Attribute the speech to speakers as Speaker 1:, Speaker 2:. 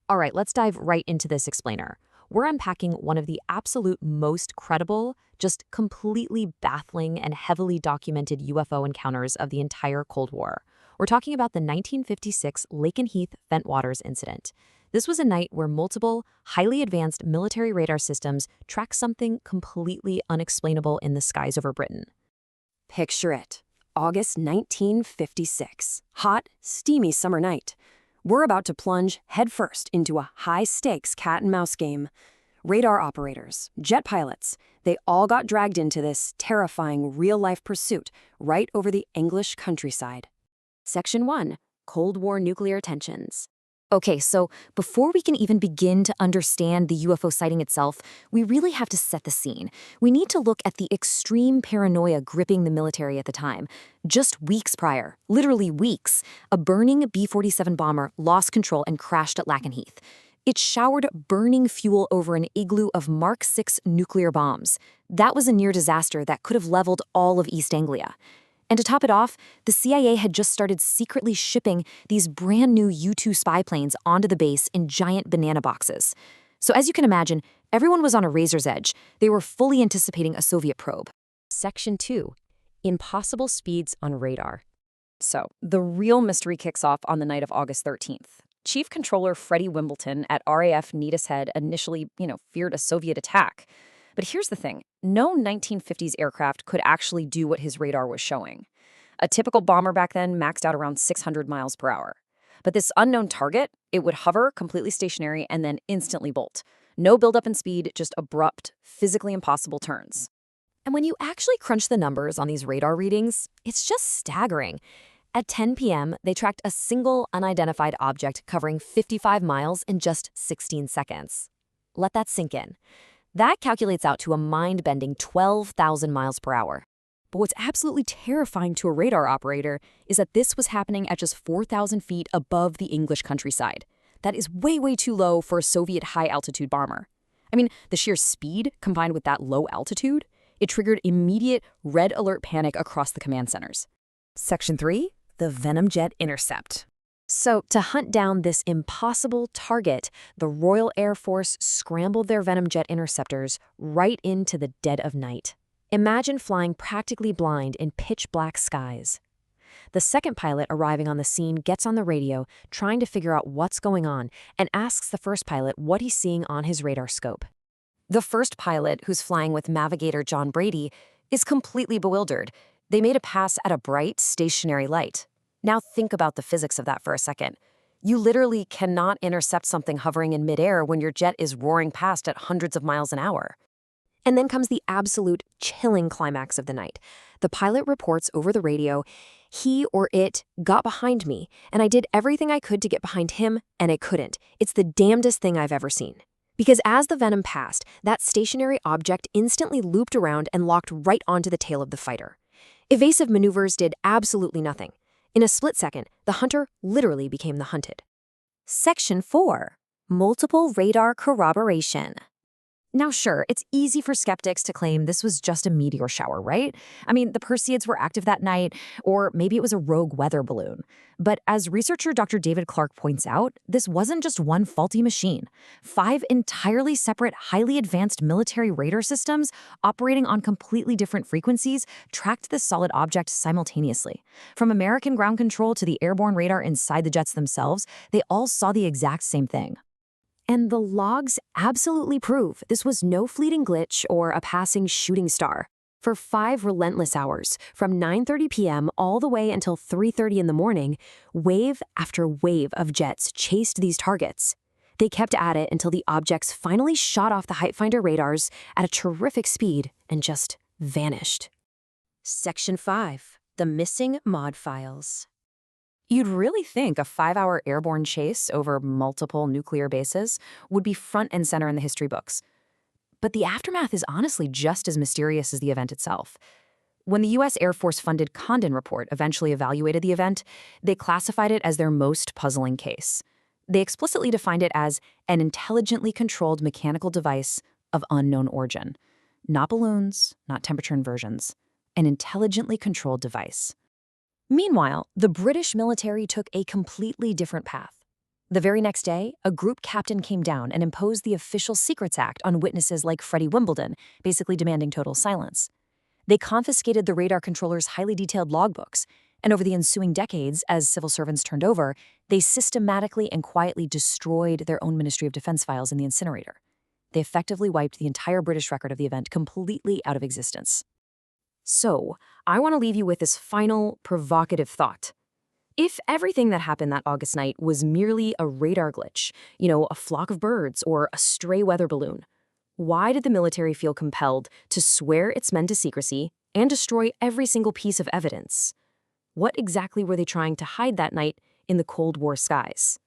Speaker 1: All right, let's dive right into this explainer. We're unpacking one of the absolute most credible, just completely baffling and heavily documented UFO encounters of the entire Cold War. We're talking about the 1956 Lakenheath Bentwaters incident. This was a night where multiple, highly advanced military radar systems tracked something completely unexplainable in the skies over Britain.
Speaker 2: Picture it. August 1956. Hot, steamy summer night. We're about to plunge headfirst into a high-stakes cat-and-mouse game. Radar operators, jet pilots, they all got dragged into this terrifying real-life pursuit right over the English countryside. Section 1. Cold War Nuclear Tensions.
Speaker 1: Okay, so before we can even begin to understand the UFO sighting itself, we really have to set the scene. We need to look at the extreme paranoia gripping the military at the time. Just weeks prior, literally weeks, a burning B-47 bomber lost control and crashed at Lakenheath. It showered burning fuel over an igloo of Mark VI nuclear bombs. That was a near disaster that could have leveled all of East Anglia. And to top it off, the CIA had just started secretly shipping these brand new U-2 spy planes onto the base in giant banana boxes. So as you can imagine, everyone was on a razor's edge. They were fully anticipating a Soviet probe.
Speaker 2: Section 2. Impossible speeds on radar. So, the real mystery kicks off on the night of August 13th. Chief Controller Freddie Wimbledon at RAF Neatishead initially, feared a Soviet attack. But here's the thing. No 1950s aircraft could actually do what his radar was showing. A typical bomber back then maxed out around 600 miles per hour. But this unknown target, it would hover completely stationary and then instantly bolt. No buildup in speed, just abrupt, physically impossible turns.
Speaker 1: And when you actually crunch the numbers on these radar readings, it's just staggering. At 10 p.m., they tracked a single unidentified object covering 55 miles in just 16 seconds. Let that sink in. That calculates out to a mind-bending 12,000 miles per hour. But what's absolutely terrifying to a radar operator is that this was happening at just 4,000 feet above the English countryside. That is way, way too low for a Soviet high-altitude bomber. I mean, the sheer speed combined with that low altitude, it triggered immediate red alert panic across the command centers. Section 3, the Venom Jet Intercept. So, to hunt down this impossible target, the Royal Air Force scrambled their Venom Jet interceptors right into the dead of night. Imagine flying practically blind in pitch-black skies. The second pilot arriving on the scene gets on the radio, trying to figure out what's going on, and asks the first pilot what he's seeing on his radar scope. The first pilot, who's flying with navigator John Brady, is completely bewildered. They made a pass at a bright, stationary light. Now think about the physics of that for a second. You literally cannot intercept something hovering in midair when your jet is roaring past at hundreds of miles an hour. And then comes the absolute chilling climax of the night. The pilot reports over the radio, "He or it got behind me, and I did everything I could to get behind him, and it couldn't. It's the damnedest thing I've ever seen." Because as the Venom passed, that stationary object instantly looped around and locked right onto the tail of the fighter. Evasive maneuvers did absolutely nothing. In a split second, the hunter literally became the hunted. Section 4. Multiple radar corroboration. Now sure, it's easy for skeptics to claim this was just a meteor shower, right? I mean, the Perseids were active that night, or maybe it was a rogue weather balloon. But as researcher Dr. David Clark points out, this wasn't just one faulty machine. 5 entirely separate, highly advanced military radar systems operating on completely different frequencies tracked this solid object simultaneously. From American ground control to the airborne radar inside the jets themselves, they all saw the exact same thing. And the logs absolutely prove this was no fleeting glitch or a passing shooting star. For 5 relentless hours, from 9:30 p.m. all the way until 3:30 in the morning, wave after wave of jets chased these targets. They kept at it until the objects finally shot off the height finder radars at a terrific speed and just vanished. Section 5. The Missing Mod Files. You'd really think a 5-hour airborne chase over multiple nuclear bases would be front and center in the history books. But the aftermath is honestly just as mysterious as the event itself. When the U.S. Air Force-funded Condon Report eventually evaluated the event, they classified it as their most puzzling case. They explicitly defined it as an intelligently controlled mechanical device of unknown origin. Not balloons, not temperature inversions. An intelligently controlled device. Meanwhile, the British military took a completely different path.
Speaker 2: The very next day, a group captain came down and imposed the Official Secrets Act on witnesses like Freddie Wimbledon, basically demanding total silence. They confiscated the radar controller's highly detailed logbooks, and over the ensuing decades, as civil servants turned over, they systematically and quietly destroyed their own Ministry of Defense files in the incinerator. They effectively wiped the entire British record of the event completely out of existence. So, I want to leave you with this final, provocative thought. If everything that happened that August night was merely a radar glitch, a flock of birds or a stray weather balloon, why did the military feel compelled to swear its men to secrecy and destroy every single piece of evidence? What exactly were they trying to hide that night in the Cold War skies?